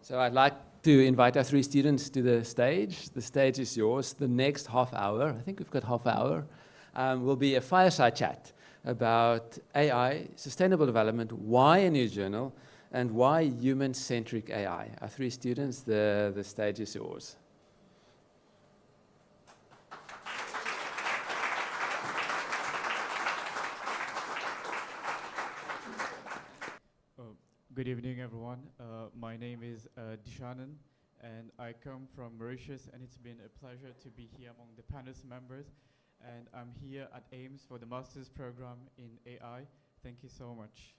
So I'd like to invite our three students to the stage. The stage is yours. The next half hour, I think we've got half hour, will be a fireside chat about AI, sustainable development, why a new journal, and why human-centric AI. Our three students, the stage is yours. Good evening, everyone. My name is Dishanan, and I come from Mauritius, and it's been a pleasure to be here among the panelist members. And I'm here at AIMS for the master's program in AI. Thank you so much.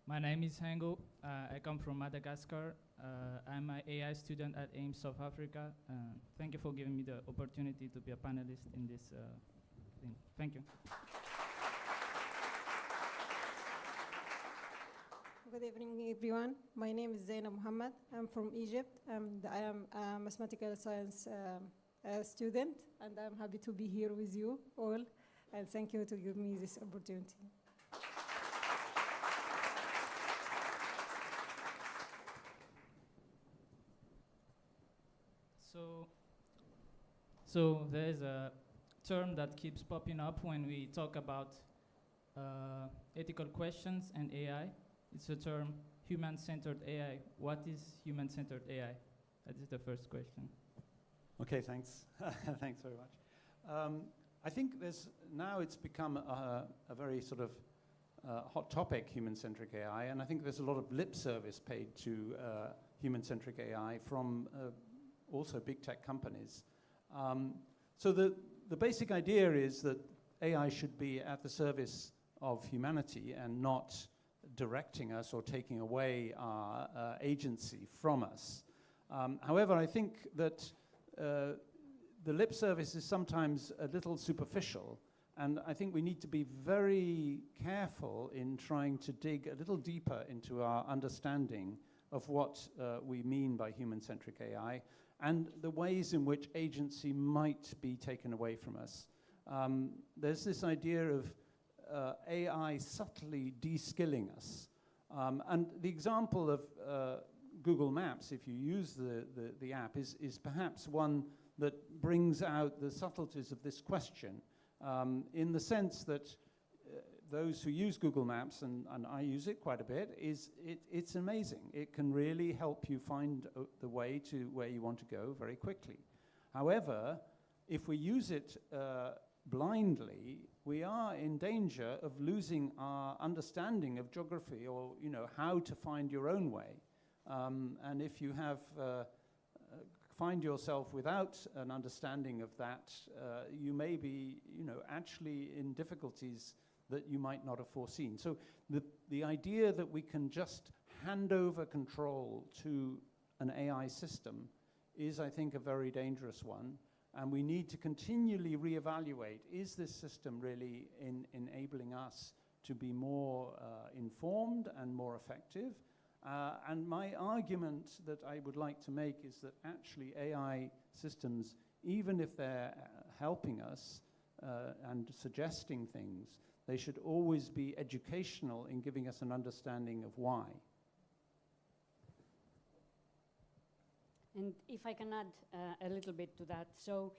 My name is Hengo. I come from Madagascar. I'm an AI student at AIMS South Africa. Thank you for giving me the opportunity to be a panelist in this thing. Thank you. Good evening, everyone. My name is Zainab Muhammad. I'm from Egypt, and I am a mathematical science student, and I'm happy to be here with you all, and thank you to give me this opportunity. So there's a term that keeps popping up when we talk about ethical questions and AI. It's the term human-centered AI. What is human-centered AI? That is the first question. Okay, thanks. Thanks very much. I think it's become a very sort of hot topic, human-centric AI, and I think there's a lot of lip service paid to human-centric AI from also big tech companies. So the basic idea is that AI should be at the service of humanity and not directing us or taking away our agency from us. However, I think that the lip service is sometimes a little superficial, and I think we need to be very careful in trying to dig a little deeper into our understanding of what we mean by human-centric AI and the ways in which agency might be taken away from us. There's this idea of AI subtly de-skilling us. And the example of Google Maps, if you use the app, is perhaps one that brings out the subtleties of this question, in the sense that those who use Google Maps, and I use it quite a bit, it's amazing. It can really help you find the way to where you want to go very quickly. However, if we use it blindly, we are in danger of losing our understanding of geography, or how to find your own way. And if you find yourself without an understanding of that, you may be actually in difficulties that you might not have foreseen. So the idea that we can just hand over control to an AI system is, I think, a very dangerous one. And we need to continually reevaluate, is this system really enabling us to be more informed and more effective? And my argument that I would like to make is that actually AI systems, even if they're helping us and suggesting things, they should always be educational in giving us an understanding of why. And if I can add a little bit to that. So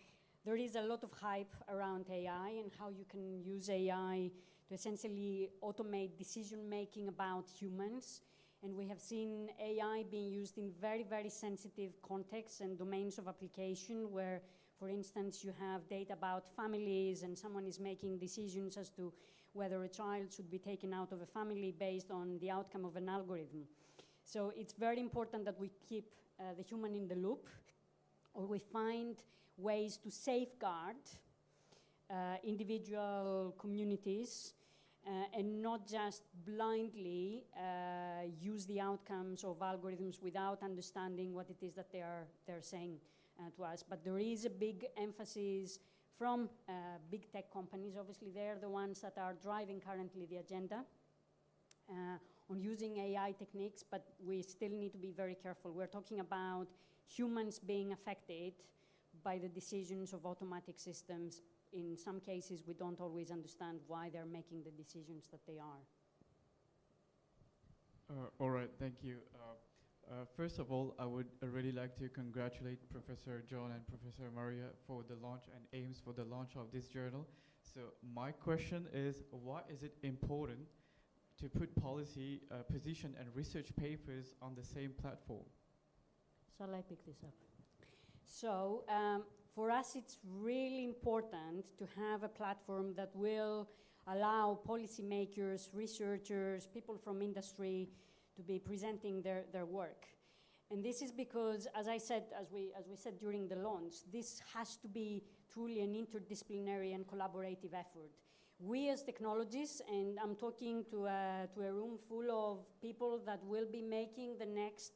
there is a lot of hype around AI and how you can use AI to essentially automate decision-making about humans. And we have seen AI being used in very, very sensitive contexts and domains of application where, for instance, you have data about families and someone is making decisions as to whether a child should be taken out of a family based on the outcome of an algorithm. So it's very important that we keep the human in the loop, or we find ways to safeguard individual communities and not just blindly use the outcomes of algorithms without understanding what it is that they're saying to us. But there is a big emphasis from big tech companies. Obviously, they're the ones that are driving currently the agenda on using AI techniques, but we still need to be very careful. We're talking about humans being affected by the decisions of automatic systems in some cases we don't always understand why they're making the decisions that they are. All right, thank you. First of all, I would really like to congratulate Professor John and Professor Maria for the launch and aims for the launch of this journal. So my question is, why is it important to put policy, position and research papers on the same platform? Shall I pick this up? So for us, it's really important to have a platform that will allow policymakers, researchers, people from industry to be presenting their work. And this is because, as I said, as we said during the launch, this has to be truly an interdisciplinary and collaborative effort. We as technologists, and I'm talking to a room full of people that will be making the next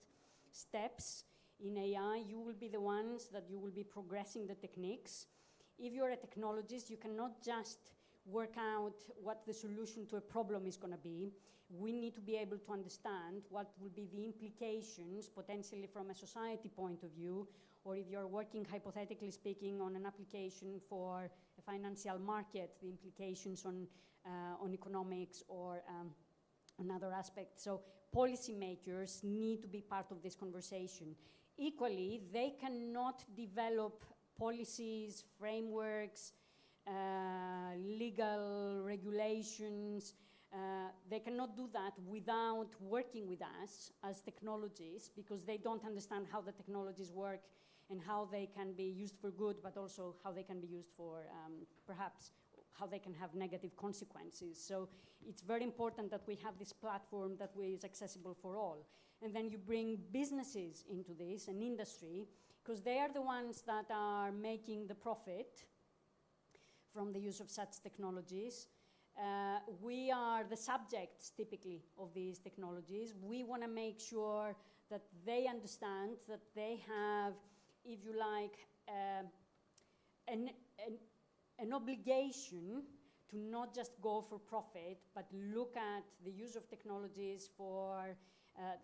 steps in AI, you will be the ones that you will be progressing the techniques. If you're a technologist, you cannot just work out what the solution to a problem is going to be. We need to be able to understand what will be the implications, potentially from a society point of view, or if you're working, hypothetically speaking, on an application for a financial market, the implications on economics or on other aspects. So policymakers need to be part of this conversation. Equally, they cannot develop policies, frameworks, legal regulations. They cannot do that without working with us as technologists, because they don't understand how the technologies work and how they can be used for good, but also how they can be used for perhaps how they can have negative consequences. So it's very important that we have this platform that is accessible for all. And then you bring businesses into this, and industry, because they are the ones that are making the profit from the use of such technologies. We are the subjects, typically, of these technologies. We want to make sure that they understand that they have, if you like, an obligation to not just go for profit, but look at the use of technologies for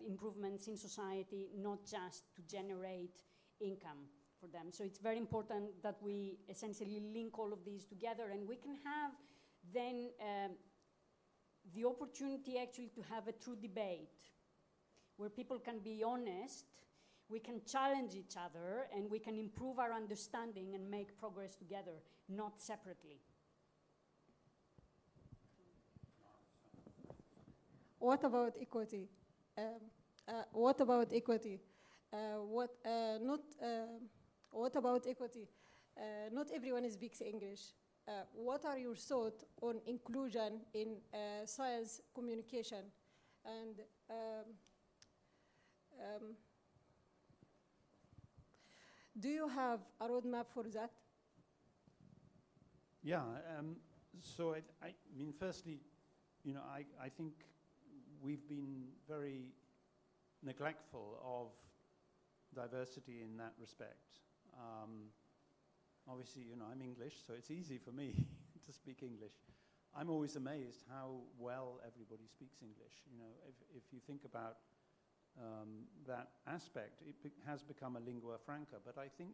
improvements in society, not just to generate income for them. So it's very important that we essentially link all of these together, and we can have then the opportunity actually to have a true debate where people can be honest, we can challenge each other, and we can improve our understanding and make progress together, not separately. What about equity? What about equity? What about equity? Not everyone speaks English. What are your thoughts on inclusion in science communication? And do you have a roadmap for that? Yeah, so I mean, firstly, you know, I think we've been very neglectful of diversity in that respect. Obviously, you know, I'm English, so it's easy for me to speak English. I'm always amazed how well everybody speaks English. You know, if you think about that aspect, it has become a lingua franca. But I think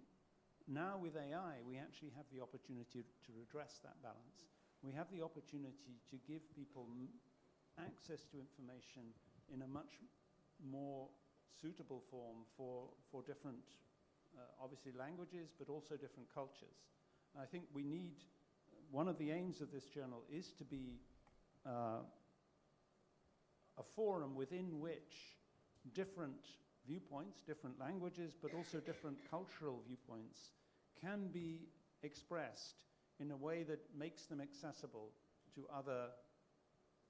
now with AI, we actually have the opportunity to redress that balance. We have the opportunity to give people access to information in a much more suitable form for different, obviously, languages, but also different cultures. I think we need, one of the aims of this journal is to be a forum within which different viewpoints, different languages, but also different cultural viewpoints can be expressed in a way that makes them accessible to other.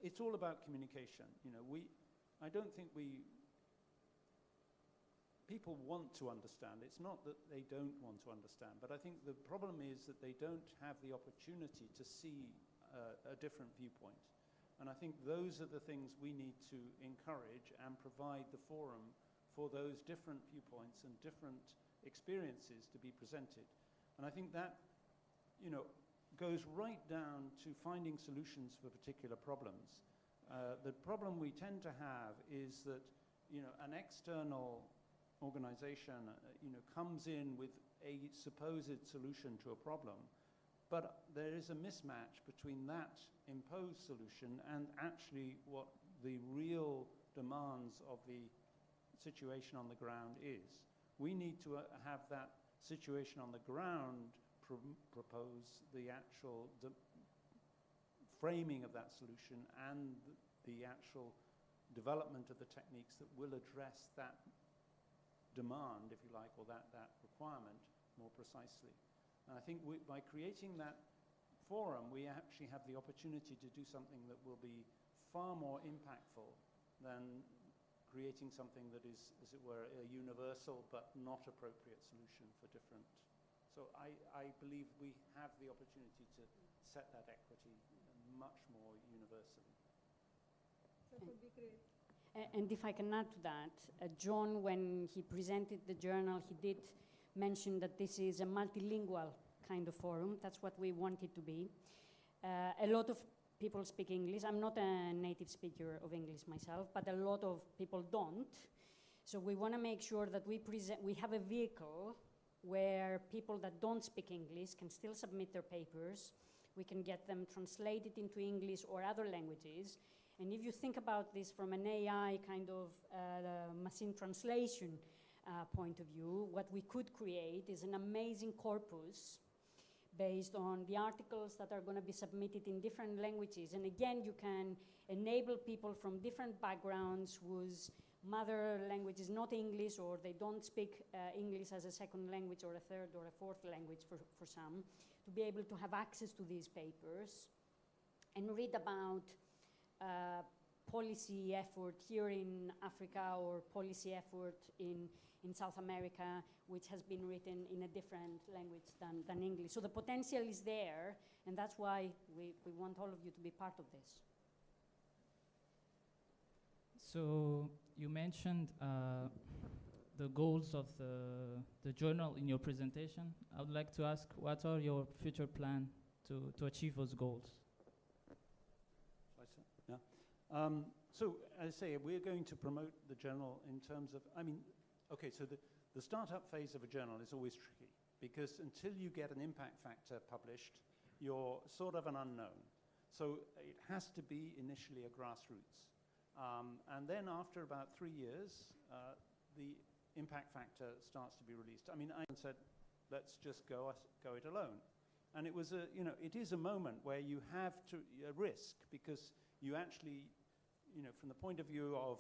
It's all about communication. You know, I don't think people want to understand. It's not that they don't want to understand, but I think the problem is that they don't have the opportunity to see a different viewpoint. And I think those are the things we need to encourage and provide the forum for those different viewpoints and different experiences to be presented. And I think that, you know, goes right down to finding solutions for particular problems. The problem we tend to have is that, you know, an external organization, you know, comes in with a supposed solution to a problem, But there is a mismatch between that imposed solution and actually what the real demands of the situation on the ground is. We need to have that situation on the ground propose the actual framing of that solution and the actual development of the techniques that will address that demand, if you like, or that requirement more precisely. And I think by creating that forum, we actually have the opportunity to do something that will be far more impactful than creating something that is, as it were, a universal but not appropriate solution for different. So I believe we have the opportunity to set that equity much more universally. That would be great. And if I can add to that, John, when he presented the journal, he did mention that this is a multilingual kind of forum. That's what we want it to be. A lot of people speak English. I'm not a native speaker of English myself, but a lot of people don't. So we want to make sure that we have a vehicle where people that don't speak English can still submit their papers. We can get them translated into English or other languages. And if you think about this from an AI kind of machine translation point of view, what we could create is an amazing corpus based on the articles that are going to be submitted in different languages. And again, you can enable people from different backgrounds whose mother language is not English, or they don't speak English as a second language or a third or a fourth language for some, to be able to have access to these papers and read about policy effort here in Africa or policy effort in South America, which has been written in a different language than English. So the potential is there, and that's why we want all of you to be part of this. So you mentioned the goals of the journal in your presentation. I would like to ask, what are your future plans to achieve those goals? Yeah. So, as I say, we're going to promote the journal in terms of, okay, so the startup phase of a journal is always tricky, because until you get an impact factor published, you're sort of an unknown. So it has to be initially a grassroots. And then after about 3 years, the impact factor starts to be released. I said, let's just go it alone. And it was it is a moment where you have to risk, because you actually, from the point of view of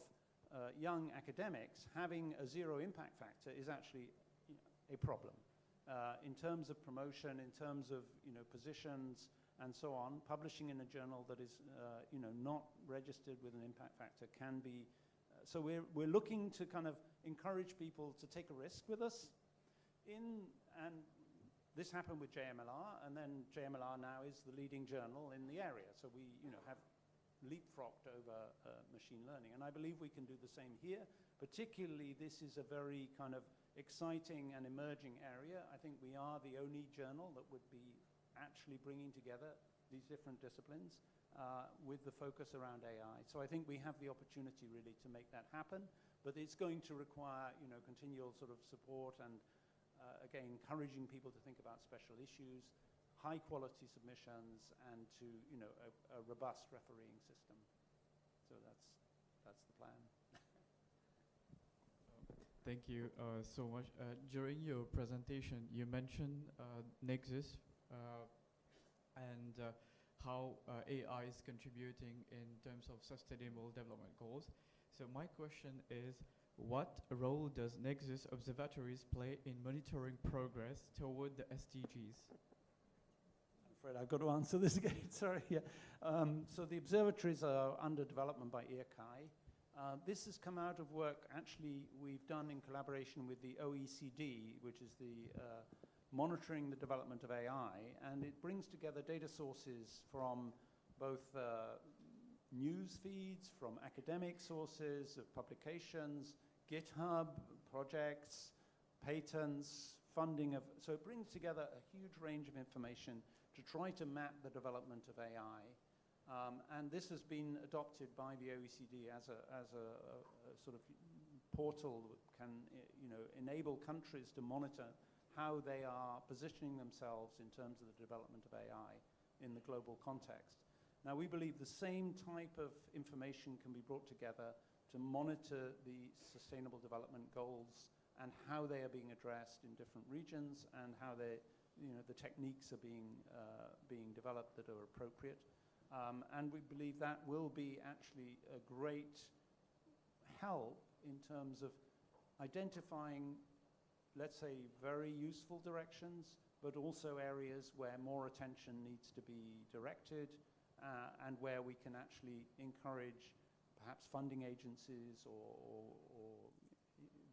young academics, having a zero impact factor is actually a problem. In terms of promotion, in terms of positions and so on, publishing in a journal that is not registered with an impact factor can be. So we're looking to kind of encourage people to take a risk with us. And this happened with JMLR, and then JMLR now is the leading journal in the area. So we have leapfrogged over machine learning, and I believe we can do the same here. Particularly, this is a very kind of exciting and emerging area. I think we are the only journal that would be actually bringing together these different disciplines with the focus around AI. So I think we have the opportunity really to make that happen, but it's going to require continual sort of support and again encouraging people to think about special issues, high quality submissions, and to a robust refereeing system. So that's the plan. Thank you so much. During your presentation, you mentioned Nexus and how AI is contributing in terms of sustainable development goals. So my question is, what role does Nexus observatories play in monitoring progress toward the SDGs? I'm afraid I've got to answer this again, sorry. Yeah. So the observatories are under development by IRCAI. This has come out of work actually we've done in collaboration with the OECD, which is the monitoring the development of AI, and it brings together data sources from both news feeds, from academic sources of publications, GitHub projects, patents, funding of, so it brings together a huge range of information to try to map the development of AI. And this has been adopted by the OECD as a sort of portal that can enable countries to monitor how they are positioning themselves in terms of the development of AI in the global context. Now, we believe the same type of information can be brought together to monitor the Sustainable Development Goals and how they are being addressed in different regions and how they, the techniques are being developed that are appropriate. And we believe that will be actually a great help in terms of identifying, let's say, very useful directions, but also areas where more attention needs to be directed and where we can actually encourage perhaps funding agencies or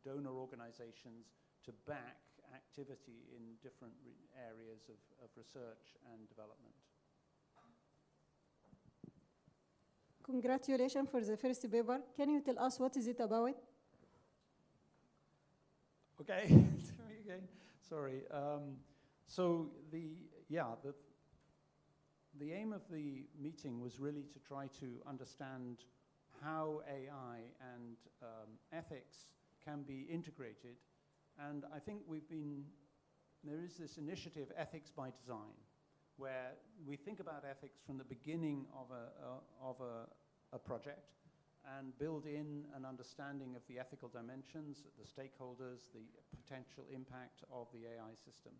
donor organizations to back activity in different areas of research and development. Congratulations for the first paper. Can you tell us what is it about? Okay, me again. Sorry. So the aim of the meeting was really to try to understand how AI and ethics can be integrated. And I think there is this initiative, Ethics by Design, where we think about ethics from the beginning of a project and build in an understanding of the ethical dimensions, the stakeholders, the potential impact of the AI system.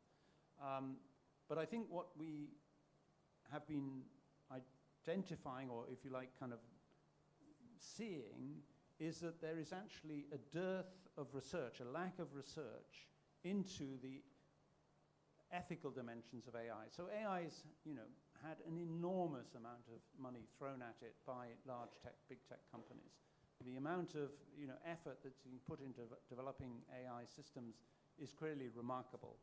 But I think what we have been identifying, or if you like, kind of seeing, is that there is actually a dearth of research, a lack of research into the ethical dimensions of AI. So AI's, had an enormous amount of money thrown at it by large tech, big tech companies. The amount of, effort that's being put into developing AI systems is clearly remarkable.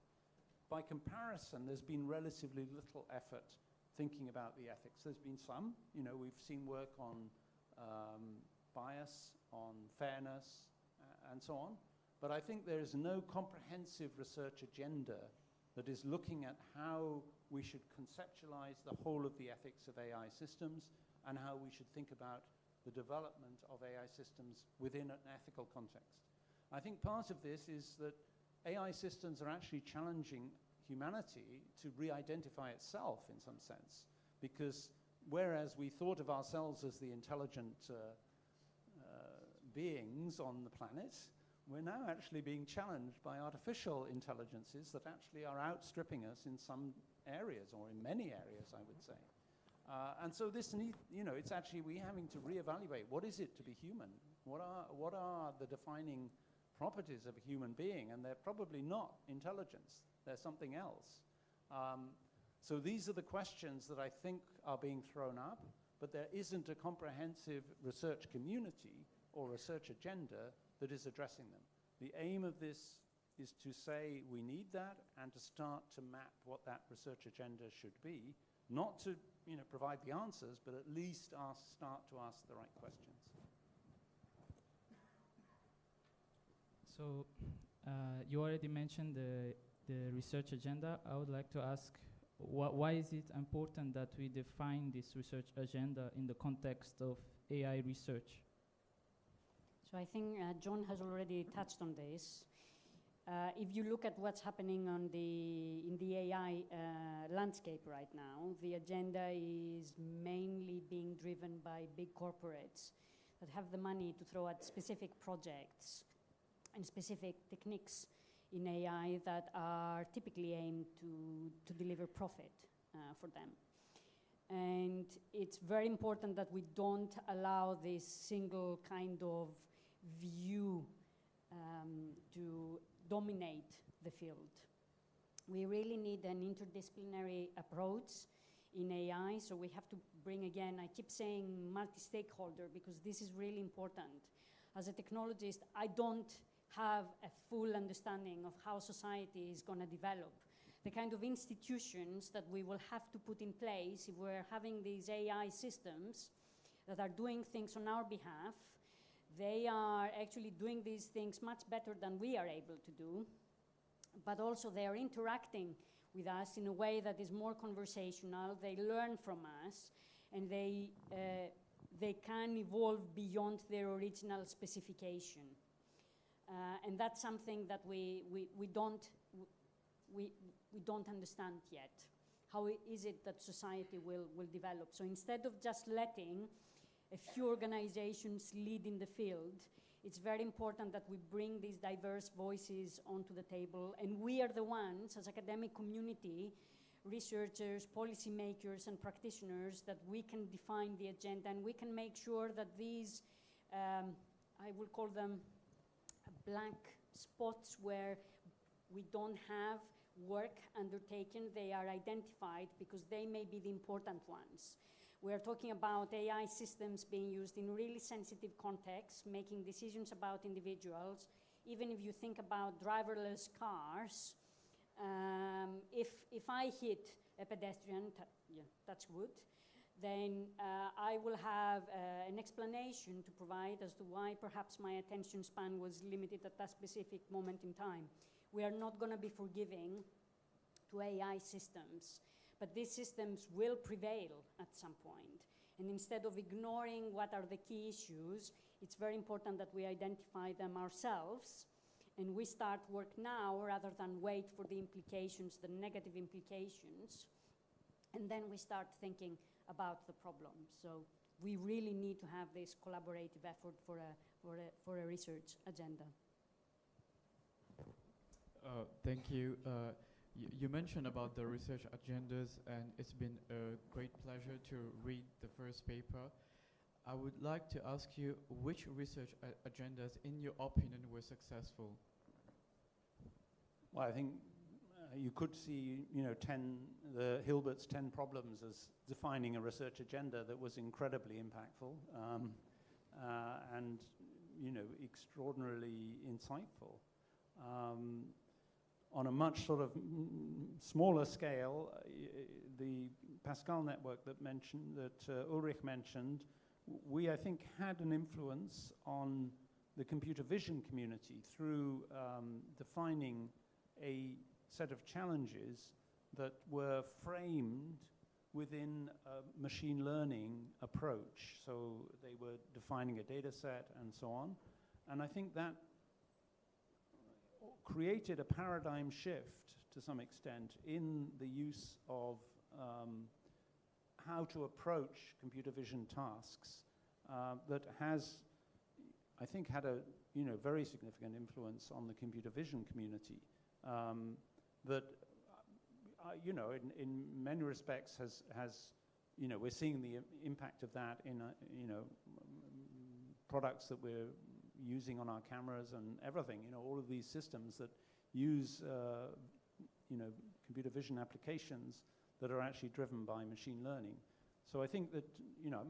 By comparison, there's been relatively little effort thinking about the ethics. There's been some, we've seen work on bias, on fairness, and so on. But I think there is no comprehensive research agenda that is looking at how we should conceptualize the whole of the ethics of AI systems and how we should think about the development of AI systems within an ethical context. I think part of this is that AI systems are actually challenging humanity to re-identify itself in some sense, because whereas we thought of ourselves as the intelligent beings on the planet, we're now actually being challenged by artificial intelligences that actually are outstripping us in some areas, or in many areas, I would say. And so this need, it's actually we having to reevaluate what is it to be human? What are the defining properties of a human being? And they're probably not intelligence. They're something else. So these are the questions that I think are being thrown up, but there isn't a comprehensive research community or research agenda that is addressing them. The aim of this is to say we need that and to start to map what that research agenda should be, not to provide the answers, but at least start to ask the right questions. So you already mentioned the research agenda. I would like to ask, why is it important that we define this research agenda in the context of AI research? So I think John has already touched on this. If you look at what's happening in the AI landscape right now, the agenda is mainly being driven by big corporates that have the money to throw at specific projects and specific techniques in AI that are typically aimed to deliver profit for them. And it's very important that we don't allow this single kind of view to dominate the field. We really need an interdisciplinary approach in AI, so we have to bring, again, I keep saying multi-stakeholder because this is really important. As a technologist, I don't have a full understanding of how society is going to develop. The kind of institutions that we will have to put in place if we're having these AI systems that are doing things on our behalf, they are actually doing these things much better than we are able to do, but also they are interacting with us in a way that is more conversational. They learn from us, and they can evolve beyond their original specification. And that's something that we don't we don't understand yet. How is it that society will develop? So instead of just letting a few organizations lead in the field, it's very important that we bring these diverse voices onto the table, and we are the ones, as academic community, researchers, policymakers, and practitioners, that we can define the agenda, and we can make sure that these, I will call them blank spots where we don't have work undertaken, they are identified because they may be the important ones. We're talking about AI systems being used in really sensitive contexts, making decisions about individuals. Even if you think about driverless cars, if I hit a pedestrian, yeah, that's good, then I will have an explanation to provide as to why perhaps my attention span was limited at that specific moment in time. We are not going to be forgiving to AI systems, but these systems will prevail at some point. And instead of ignoring what are the key issues, it's very important that we identify them ourselves, and we start work now rather than wait for the implications, the negative implications, and then we start thinking about the problem. So we really need to have this collaborative effort for a research agenda. Thank you. You mentioned about the research agendas, and it's been a great pleasure to read the first paper. I would like to ask you which research agendas, in your opinion, were successful? Well, I think you could see, Hilbert's 10 problems as defining a research agenda that was incredibly impactful and, extraordinarily insightful. On a much sort of smaller scale, the Pascal network that Ulrich mentioned, we, I think, had an influence on the computer vision community through defining a set of challenges that were framed within a machine learning approach. So they were defining a data set and so on. And I think that created a paradigm shift to some extent in the use of how to approach computer vision tasks that has, I think, had a very significant influence on the computer vision community that in many respects has we're seeing the impact of that in products that we're using on our cameras and everything, all of these systems that use, computer vision applications that are actually driven by machine learning. So I think that,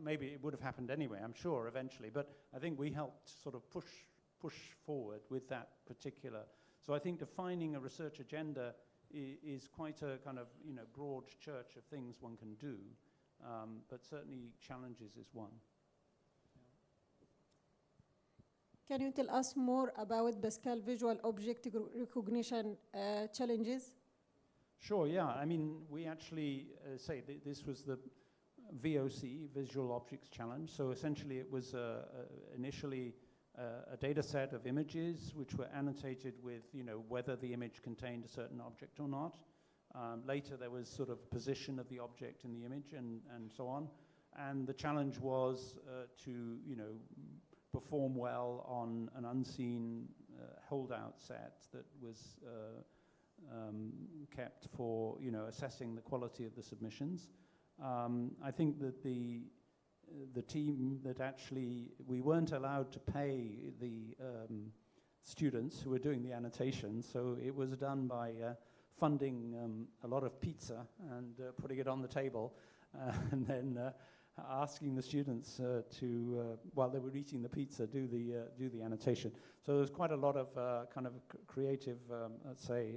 maybe it would have happened anyway, I'm sure, eventually, but I think we helped sort of push forward with that particular. So I think defining a research agenda is quite a kind of, broad church of things one can do, but certainly challenges is one. Can you tell us more about Pascal visual object recognition challenges? Sure, yeah. I mean, we actually say this was the VOC, Visual Objects Challenge. So essentially it was initially a data set of images which were annotated with, whether the image contained a certain object or not. Later there was sort of position of the object in the image and so on. And the challenge was to, perform well on an unseen holdout set that was kept for, assessing the quality of the submissions. I think that the team that actually, we weren't allowed to pay the students who were doing the annotation, so it was done by funding a lot of pizza and putting it on the table, and then asking the students to, while they were eating the pizza, do the annotation. So there's quite a lot of kind of creative, let's say,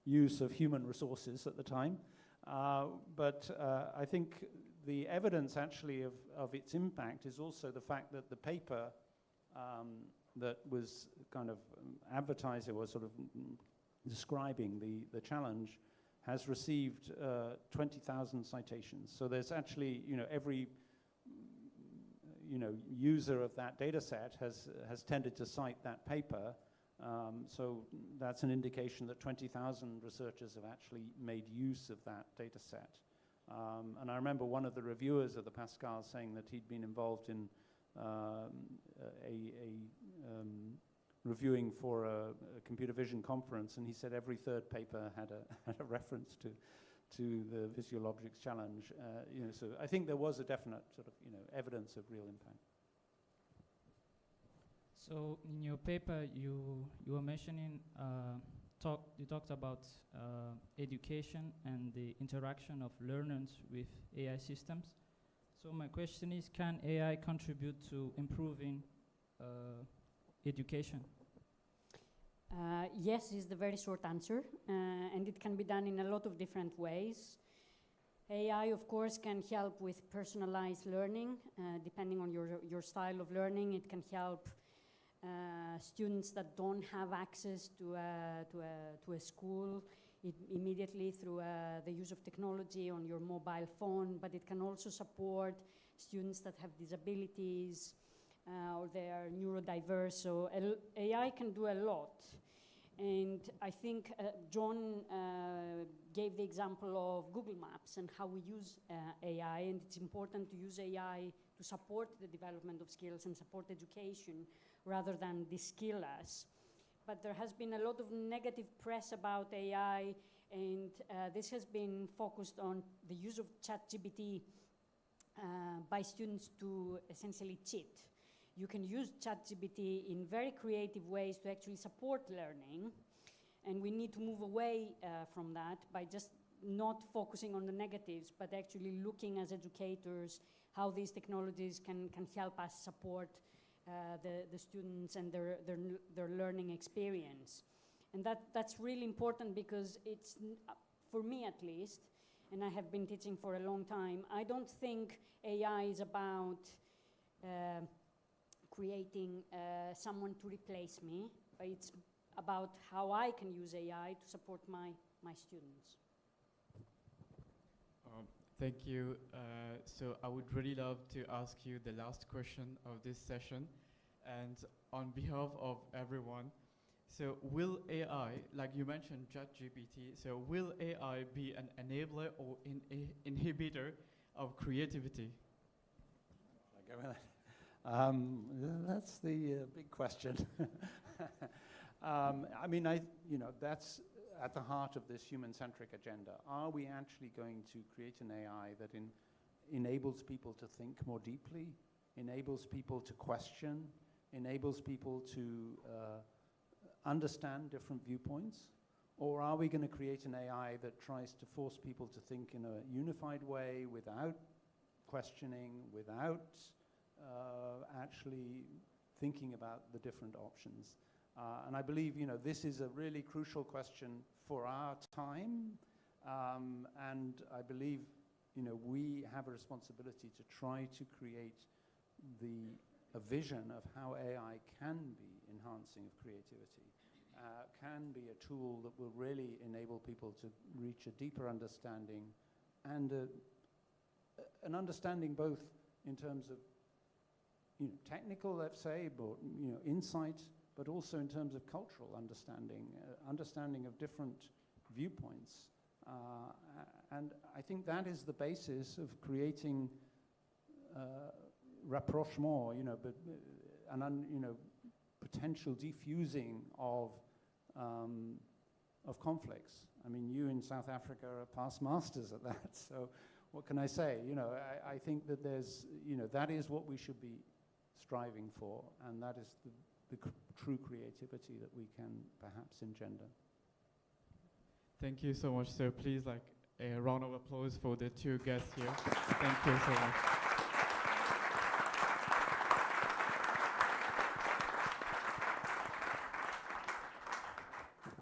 use of human resources at the time. But I think the evidence actually of its impact is also the fact that the paper that was kind of advertising or sort of describing the challenge has received 20,000 citations. So there's actually, every, user of that data set has tended to cite that paper So that's an indication that 20,000 researchers have actually made use of that data set. And I remember one of the reviewers of the Pascal saying that he'd been involved in reviewing for a computer vision conference, and he said every third paper had a reference to the Visual Objects Challenge. So I think there was a definite sort of evidence of real impact. So in your paper, you were mentioning you talked about education and the interaction of learners with AI systems. So my question is, can AI contribute to improving education? Yes is the very short answer, and it can be done in a lot of different ways. AI, of course, can help with personalized learning, depending on your style of learning. It can help students that don't have access to a school immediately through the use of technology on your mobile phone, but it can also support students that have disabilities or they are neurodiverse. So AI can do a lot. And I think John gave the example of Google Maps and how we use AI, and it's important to use AI to support the development of skills and support education rather than de-skill us. But there has been a lot of negative press about AI, and this has been focused on the use of ChatGPT by students to essentially cheat. You can use ChatGPT in very creative ways to actually support learning, and we need to move away from that by just not focusing on the negatives, but actually looking as educators how these technologies can help us support the students and their learning experience. And that's really important because it's, for me at least, and I have been teaching for a long time, I don't think AI is about creating someone to replace me, but it's about how I can use AI to support my students. Thank you. So I would really love to ask you the last question of this session. And on behalf of everyone, so will AI, like you mentioned ChatGPT, so will AI be an enabler or inhibitor of creativity? Shall I go with that? That's the big question. I mean, that's at the heart of this human-centric agenda. Are we actually going to create an AI that enables people to think more deeply, enables people to question, enables people to understand different viewpoints? Or are we going to create an AI that tries to force people to think in a unified way without questioning, without actually thinking about the different options? And I believe, this is a really crucial question for our time. And I believe, we have a responsibility to try to create a vision of how AI can be enhancing of creativity, can be a tool that will really enable people to reach a deeper understanding and an understanding both in terms of technical, let's say, but insight, but also in terms of cultural understanding of different viewpoints. And I think that is the basis of creating rapprochement, potential diffusing of conflicts. I mean, you in South Africa are past masters at that. So, what can I say? I think that that is what we should be striving for, and that is the true creativity that we can perhaps engender. Thank you so much, sir. Please, a round of applause for the two guests here. Thank you so much.